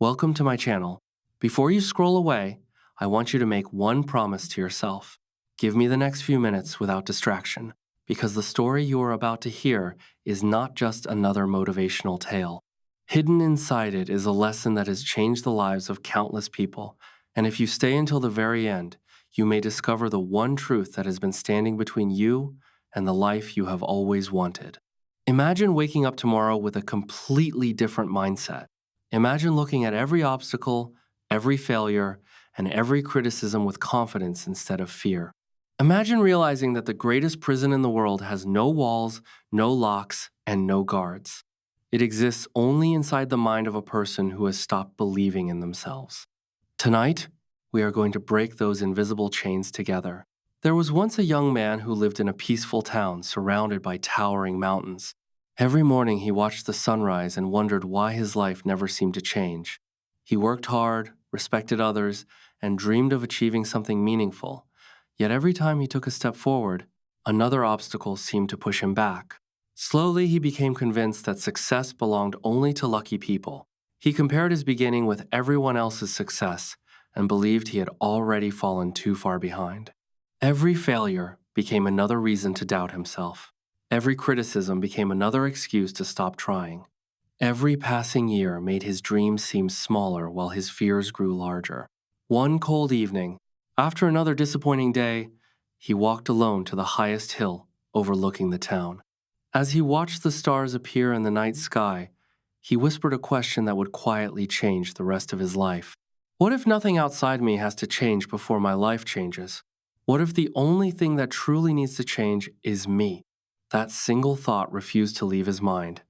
Welcome to my channel. Before you scroll away, I want you to make one promise to yourself. Give me the next few minutes without distraction, because the story you are about to hear is not just another motivational tale. Hidden inside it is a lesson that has changed the lives of countless people, and if you stay until the very end, you may discover the one truth that has been standing between you and the life you have always wanted. Imagine waking up tomorrow with a completely different mindset. Imagine looking at every obstacle, every failure, and every criticism with confidence instead of fear. Imagine realizing that the greatest prison in the world has no walls, no locks, and no guards. It exists only inside the mind of a person who has stopped believing in themselves. Tonight, we are going to break those invisible chains together. There was once a young man who lived in a peaceful town surrounded by towering mountains. Every morning he watched the sunrise and wondered why his life never seemed to change. He worked hard, respected others, and dreamed of achieving something meaningful. Yet every time he took a step forward, another obstacle seemed to push him back. Slowly he became convinced that success belonged only to lucky people. He compared his beginning with everyone else's success and believed he had already fallen too far behind. Every failure became another reason to doubt himself. Every criticism became another excuse to stop trying. Every passing year made his dreams seem smaller while his fears grew larger. One cold evening, after another disappointing day, he walked alone to the highest hill overlooking the town. As he watched the stars appear in the night sky, he whispered a question that would quietly change the rest of his life. What if nothing outside me has to change before my life changes? What if the only thing that truly needs to change is me? That single thought refused to leave his mind.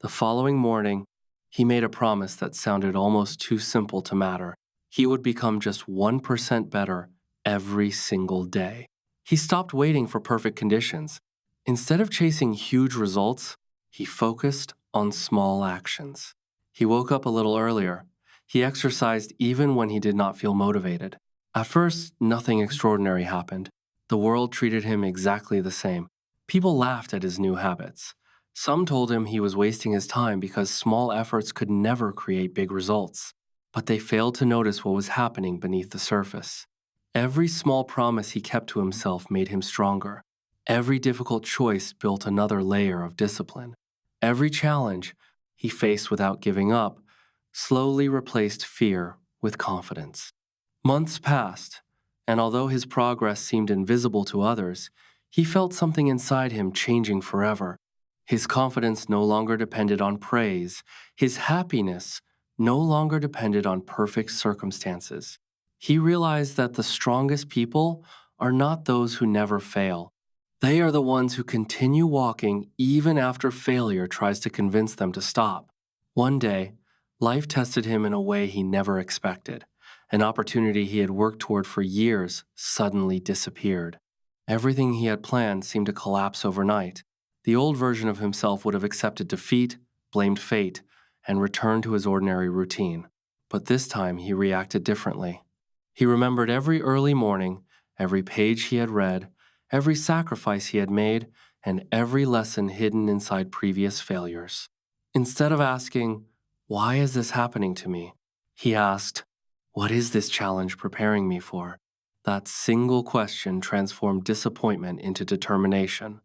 The following morning, he made a promise that sounded almost too simple to matter. He would become just 1% better every single day. He stopped waiting for perfect conditions. Instead of chasing huge results, he focused on small actions. He woke up a little earlier. He exercised even when he did not feel motivated. At first, nothing extraordinary happened. The world treated him exactly the same. People laughed at his new habits. Some told him he was wasting his time because small efforts could never create big results. But they failed to notice what was happening beneath the surface. Every small promise he kept to himself made him stronger. Every difficult choice built another layer of discipline. Every challenge he faced without giving up slowly replaced fear with confidence. Months passed, and although his progress seemed invisible to others, he felt something inside him changing forever. His confidence no longer depended on praise. His happiness no longer depended on perfect circumstances. He realized that the strongest people are not those who never fail. They are the ones who continue walking even after failure tries to convince them to stop. One day, life tested him in a way he never expected. An opportunity he had worked toward for years suddenly disappeared. Everything he had planned seemed to collapse overnight. The old version of himself would have accepted defeat, blamed fate, and returned to his ordinary routine. But this time he reacted differently. He remembered every early morning, every page he had read, every sacrifice he had made, and every lesson hidden inside previous failures. Instead of asking, "Why is this happening to me?" he asked, "What is this challenge preparing me for?" That single question transformed disappointment into determination.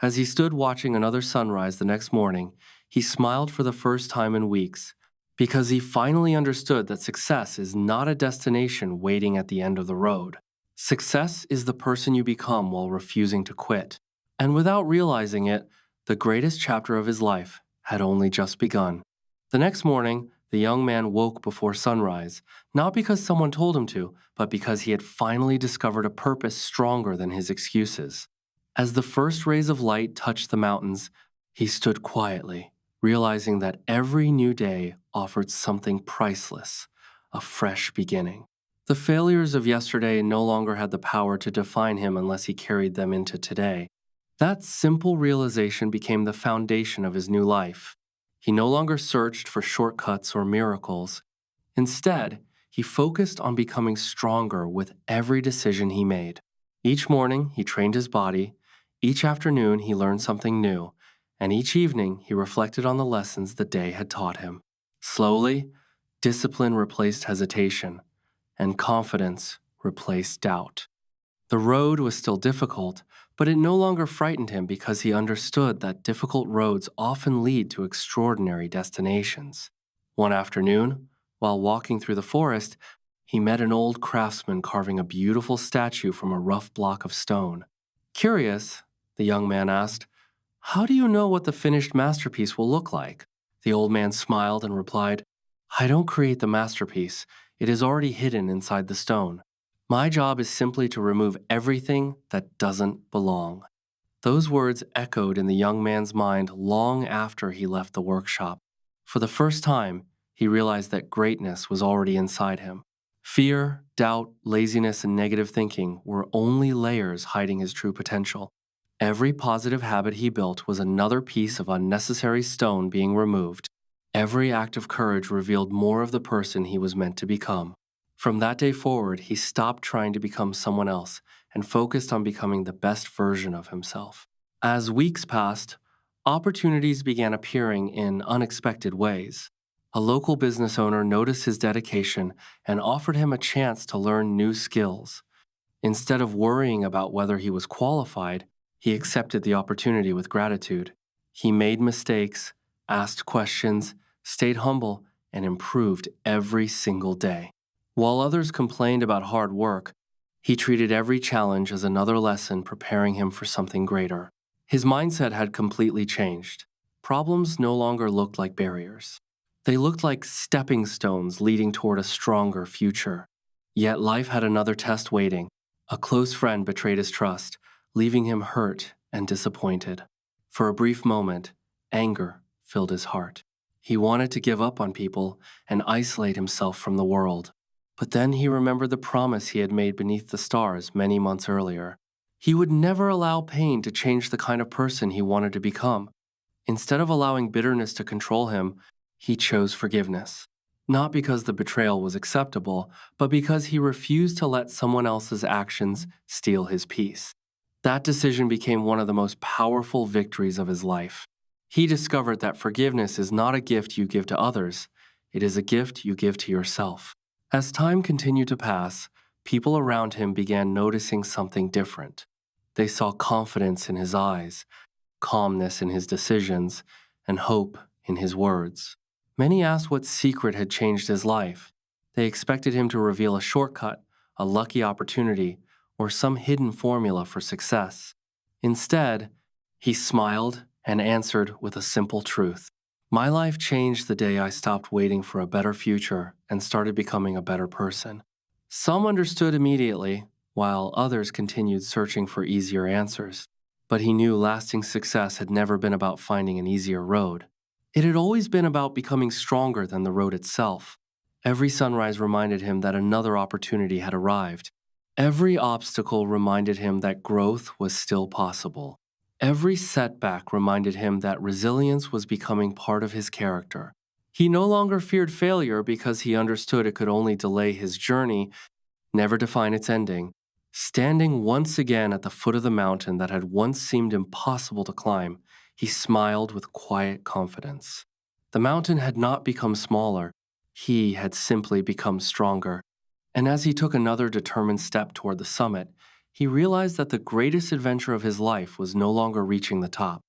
As he stood watching another sunrise the next morning, he smiled for the first time in weeks, because he finally understood that success is not a destination waiting at the end of the road. Success is the person you become while refusing to quit. And without realizing it, the greatest chapter of his life had only just begun. The next morning, the young man woke before sunrise, not because someone told him to, but because he had finally discovered a purpose stronger than his excuses. As the first rays of light touched the mountains, he stood quietly, realizing that every new day offered something priceless, a fresh beginning. The failures of yesterday no longer had the power to define him unless he carried them into today. That simple realization became the foundation of his new life. He no longer searched for shortcuts or miracles. Instead, he focused on becoming stronger with every decision he made. Each morning, he trained his body. Each afternoon, he learned something new. And each evening, he reflected on the lessons the day had taught him. Slowly, Discipline replaced hesitation, and confidence replaced doubt. The road was still difficult, but it no longer frightened him because he understood that difficult roads often lead to extraordinary destinations. One afternoon, while walking through the forest, he met an old craftsman carving a beautiful statue from a rough block of stone. Curious, the young man asked, "How do you know what the finished masterpiece will look like?" The old man smiled and replied, "I don't create the masterpiece. It is already hidden inside the stone. My job is simply to remove everything that doesn't belong." Those words echoed in the young man's mind long after he left the workshop. For the first time, he realized that greatness was already inside him. Fear, doubt, laziness, and negative thinking were only layers hiding his true potential. Every positive habit he built was another piece of unnecessary stone being removed. Every act of courage revealed more of the person he was meant to become. From that day forward, he stopped trying to become someone else and focused on becoming the best version of himself. As weeks passed, opportunities began appearing in unexpected ways. A local business owner noticed his dedication and offered him a chance to learn new skills. Instead of worrying about whether he was qualified, he accepted the opportunity with gratitude. He made mistakes, asked questions, stayed humble, and improved every single day. While others complained about hard work, he treated every challenge as another lesson preparing him for something greater. His mindset had completely changed. Problems no longer looked like barriers. They looked like stepping stones leading toward a stronger future. Yet life had another test waiting. A close friend betrayed his trust, leaving him hurt and disappointed. For a brief moment, anger filled his heart. He wanted to give up on people and isolate himself from the world. But then he remembered the promise he had made beneath the stars many months earlier. He would never allow pain to change the kind of person he wanted to become. Instead of allowing bitterness to control him, he chose forgiveness. Not because the betrayal was acceptable, but because he refused to let someone else's actions steal his peace. That decision became one of the most powerful victories of his life. He discovered that forgiveness is not a gift you give to others, it is a gift you give to yourself. As time continued to pass, people around him began noticing something different. They saw confidence in his eyes, calmness in his decisions, and hope in his words. Many asked what secret had changed his life. They expected him to reveal a shortcut, a lucky opportunity, or some hidden formula for success. Instead, he smiled and answered with a simple truth. My life changed the day I stopped waiting for a better future and started becoming a better person. Some understood immediately, while others continued searching for easier answers. But he knew lasting success had never been about finding an easier road. It had always been about becoming stronger than the road itself. Every sunrise reminded him that another opportunity had arrived. Every obstacle reminded him that growth was still possible. Every setback reminded him that resilience was becoming part of his character. He no longer feared failure because he understood it could only delay his journey, never define its ending. Standing once again at the foot of the mountain that had once seemed impossible to climb, he smiled with quiet confidence. The mountain had not become smaller, he had simply become stronger. And as he took another determined step toward the summit, he realized that the greatest adventure of his life was no longer reaching the top.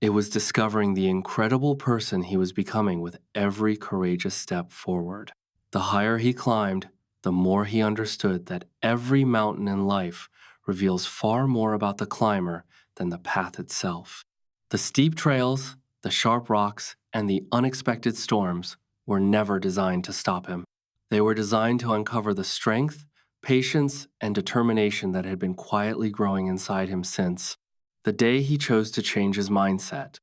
It was discovering the incredible person he was becoming with every courageous step forward. The higher he climbed, the more he understood that every mountain in life reveals far more about the climber than the path itself. The steep trails, the sharp rocks, and the unexpected storms were never designed to stop him. They were designed to uncover the strength, patience, and determination that had been quietly growing inside him since the day he chose to change his mindset.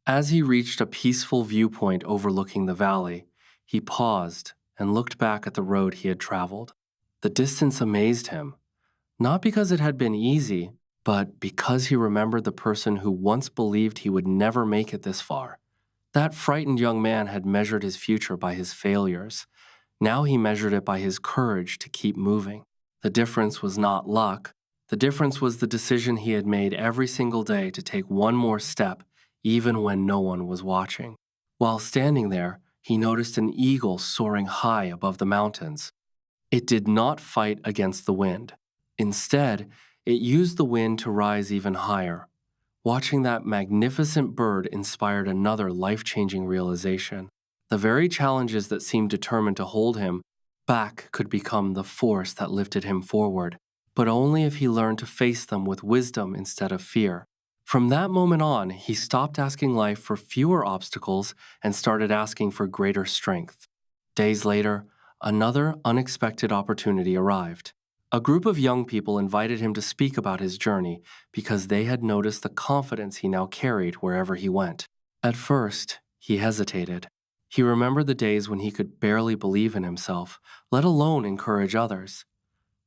As he reached a peaceful viewpoint overlooking the valley, he paused and looked back at the road he had traveled. The distance amazed him, not because it had been easy, but because he remembered the person who once believed he would never make it this far. That frightened young man had measured his future by his failures. Now he measured it by his courage to keep moving. The difference was not luck. The difference was the decision he had made every single day to take one more step, even when no one was watching. While standing there, he noticed an eagle soaring high above the mountains. It did not fight against the wind. Instead, it used the wind to rise even higher. Watching that magnificent bird inspired another life-changing realization. The very challenges that seemed determined to hold him back could become the force that lifted him forward, but only if he learned to face them with wisdom instead of fear. From that moment on, he stopped asking life for fewer obstacles and started asking for greater strength. Days later, another unexpected opportunity arrived. A group of young people invited him to speak about his journey because they had noticed the confidence he now carried wherever he went. At first, he hesitated. He remembered the days when he could barely believe in himself, let alone encourage others.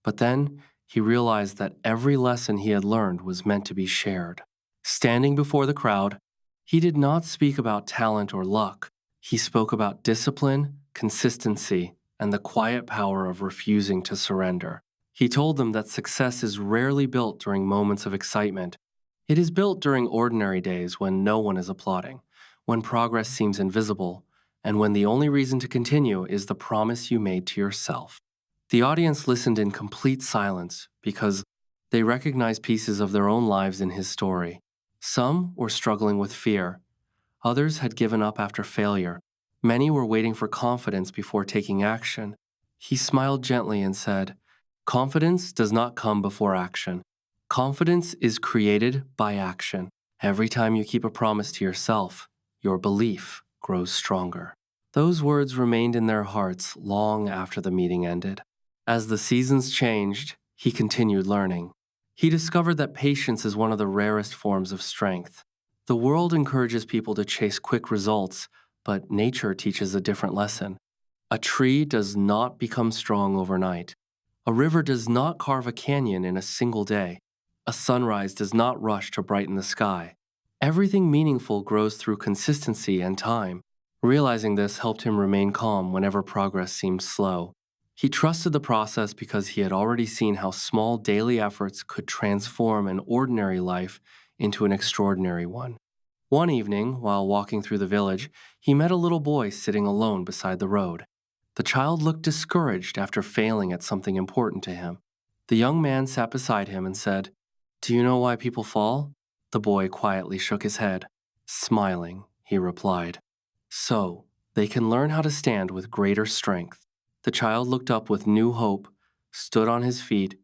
But then, he realized that every lesson he had learned was meant to be shared. Standing before the crowd, he did not speak about talent or luck. He spoke about discipline, consistency, and the quiet power of refusing to surrender. He told them that success is rarely built during moments of excitement. It is built during ordinary days when no one is applauding, when progress seems invisible, and when the only reason to continue is the promise you made to yourself. The audience listened in complete silence because they recognized pieces of their own lives in his story. Some were struggling with fear. Others had given up after failure. Many were waiting for confidence before taking action. He smiled gently and said, "Confidence does not come before action. Confidence is created by action. Every time you keep a promise to yourself, your belief grows stronger." Those words remained in their hearts long after the meeting ended. As the seasons changed, he continued learning. He discovered that patience is one of the rarest forms of strength. The world encourages people to chase quick results, but nature teaches a different lesson. A tree does not become strong overnight. A river does not carve a canyon in a single day. A sunrise does not rush to brighten the sky. Everything meaningful grows through consistency and time. Realizing this helped him remain calm whenever progress seemed slow. He trusted the process because he had already seen how small daily efforts could transform an ordinary life into an extraordinary one. One evening, while walking through the village, he met a little boy sitting alone beside the road. The child looked discouraged after failing at something important to him. The young man sat beside him and said, "Do you know why people fall?" The boy quietly shook his head. Smiling, he replied, "So they can learn how to stand with greater strength." The child looked up with new hope, stood on his feet,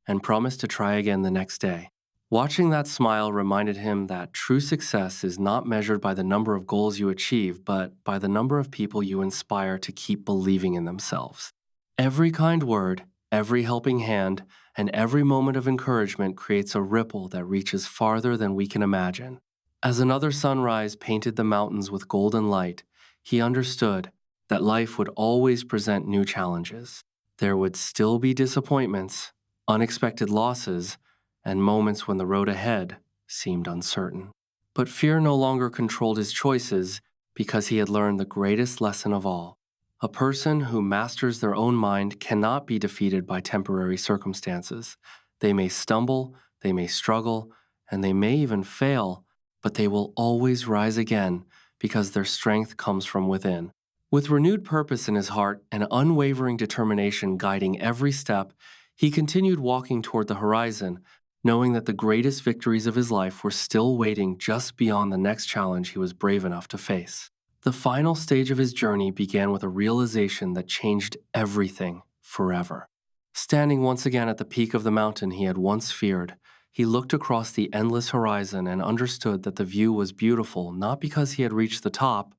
and promised to try again the next day. Watching that smile reminded him that true success is not measured by the number of goals you achieve, but by the number of people you inspire to keep believing in themselves. Every kind word, every helping hand, and every moment of encouragement creates a ripple that reaches farther than we can imagine. As another sunrise painted the mountains with golden light, he understood that life would always present new challenges. There would still be disappointments, unexpected losses, and moments when the road ahead seemed uncertain. But fear no longer controlled his choices because he had learned the greatest lesson of all. A person who masters their own mind cannot be defeated by temporary circumstances. They may stumble, they may struggle, and they may even fail, but they will always rise again because their strength comes from within. With renewed purpose in his heart and unwavering determination guiding every step, he continued walking toward the horizon, knowing that the greatest victories of his life were still waiting just beyond the next challenge he was brave enough to face. The final stage of his journey began with a realization that changed everything forever. Standing once again at the peak of the mountain he had once feared, he looked across the endless horizon and understood that the view was beautiful not because he had reached the top,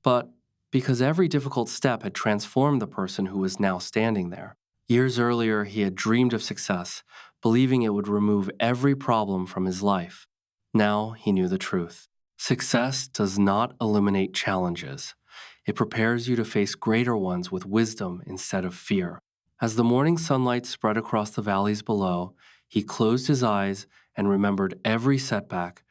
but because every difficult step had transformed the person who was now standing there. Years earlier, he had dreamed of success, believing it would remove every problem from his life. Now he knew the truth. Success does not eliminate challenges. It prepares you to face greater ones with wisdom instead of fear. As the morning sunlight spread across the valleys below, he closed his eyes and remembered every setback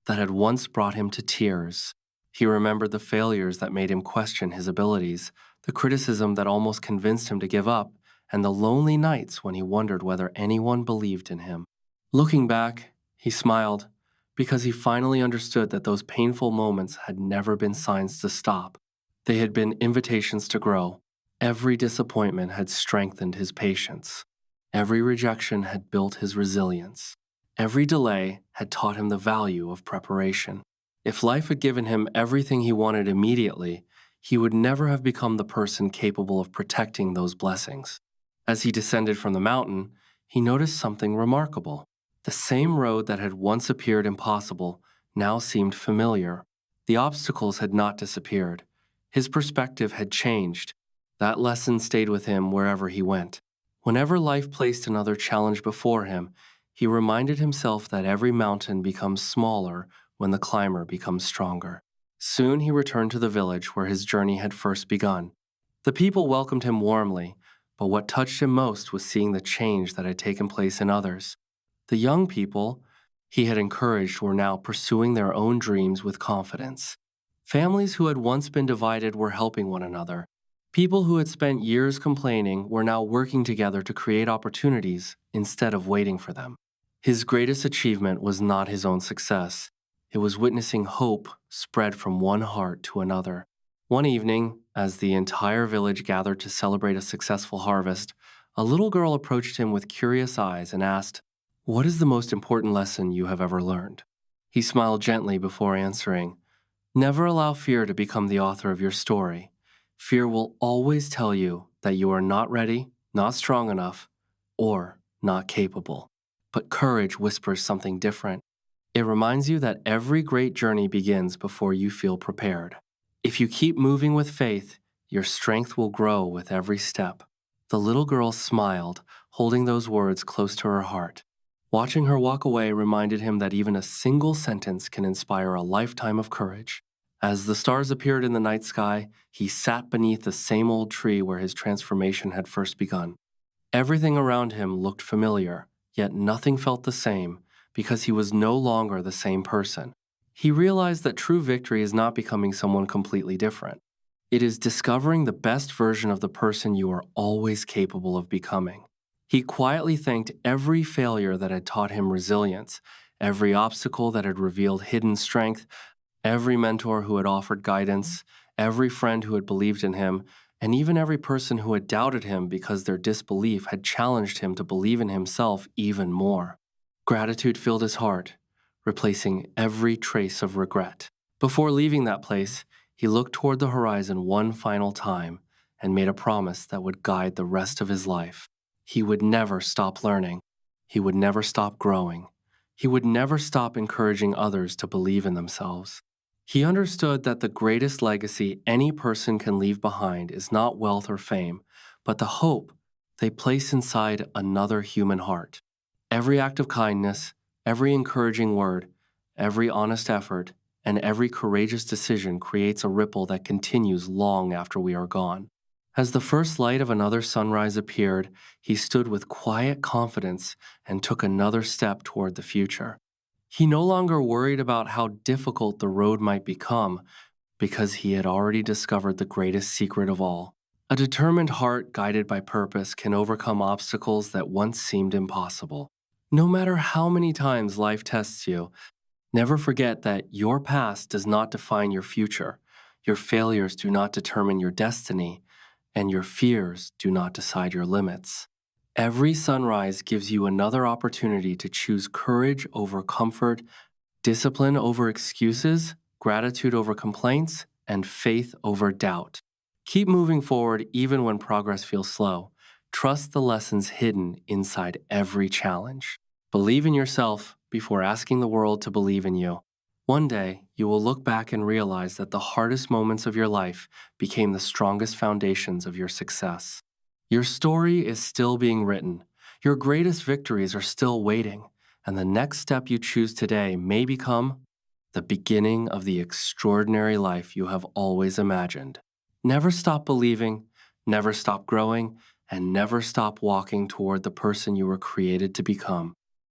that had once brought him to tears. He remembered the failures that made him question his abilities, the criticism that almost convinced him to give up, and the lonely nights when he wondered whether anyone believed in him. Looking back, he smiled because he finally understood that those painful moments had never been signs to stop. They had been invitations to grow. Every disappointment had strengthened his patience. Every rejection had built his resilience. Every delay had taught him the value of preparation. If life had given him everything he wanted immediately, he would never have become the person capable of protecting those blessings. As he descended from the mountain, he noticed something remarkable. The same road that had once appeared impossible now seemed familiar. The obstacles had not disappeared. His perspective had changed. That lesson stayed with him wherever he went. Whenever life placed another challenge before him, he reminded himself that every mountain becomes smaller when the climber becomes stronger. Soon he returned to the village where his journey had first begun. The people welcomed him warmly, but what touched him most was seeing the change that had taken place in others. The young people he had encouraged were now pursuing their own dreams with confidence. Families who had once been divided were helping one another. People who had spent years complaining were now working together to create opportunities instead of waiting for them. His greatest achievement was not his own success. It was witnessing hope spread from one heart to another. One evening, as the entire village gathered to celebrate a successful harvest, a little girl approached him with curious eyes and asked, "What is the most important lesson you have ever learned?" He smiled gently before answering, "Never allow fear to become the author of your story. Fear will always tell you that you are not ready, not strong enough, or not capable. But courage whispers something different. It reminds you that every great journey begins before you feel prepared. If you keep moving with faith, your strength will grow with every step." The little girl smiled, holding those words close to her heart. Watching her walk away reminded him that even a single sentence can inspire a lifetime of courage. As the stars appeared in the night sky, he sat beneath the same old tree where his transformation had first begun. Everything around him looked familiar, yet nothing felt the same because he was no longer the same person. He realized that true victory is not becoming someone completely different. It is discovering the best version of the person you are always capable of becoming. He quietly thanked every failure that had taught him resilience, every obstacle that had revealed hidden strength, every mentor who had offered guidance, every friend who had believed in him, and even every person who had doubted him because their disbelief had challenged him to believe in himself even more. Gratitude filled his heart, replacing every trace of regret. Before leaving that place, he looked toward the horizon one final time and made a promise that would guide the rest of his life. He would never stop learning. He would never stop growing. He would never stop encouraging others to believe in themselves. He understood that the greatest legacy any person can leave behind is not wealth or fame, but the hope they place inside another human heart. Every act of kindness, every encouraging word, every honest effort, and every courageous decision creates a ripple that continues long after we are gone. As the first light of another sunrise appeared, he stood with quiet confidence and took another step toward the future. He no longer worried about how difficult the road might become because he had already discovered the greatest secret of all. A determined heart guided by purpose can overcome obstacles that once seemed impossible. No matter how many times life tests you, never forget that your past does not define your future, your failures do not determine your destiny, and your fears do not decide your limits. Every sunrise gives you another opportunity to choose courage over comfort, discipline over excuses, gratitude over complaints, and faith over doubt. Keep moving forward even when progress feels slow. Trust the lessons hidden inside every challenge. Believe in yourself before asking the world to believe in you. One day, you will look back and realize that the hardest moments of your life became the strongest foundations of your success. Your story is still being written. Your greatest victories are still waiting, and the next step you choose today may become the beginning of the extraordinary life you have always imagined. Never stop believing, never stop growing, and never stop walking toward the person you were created to become.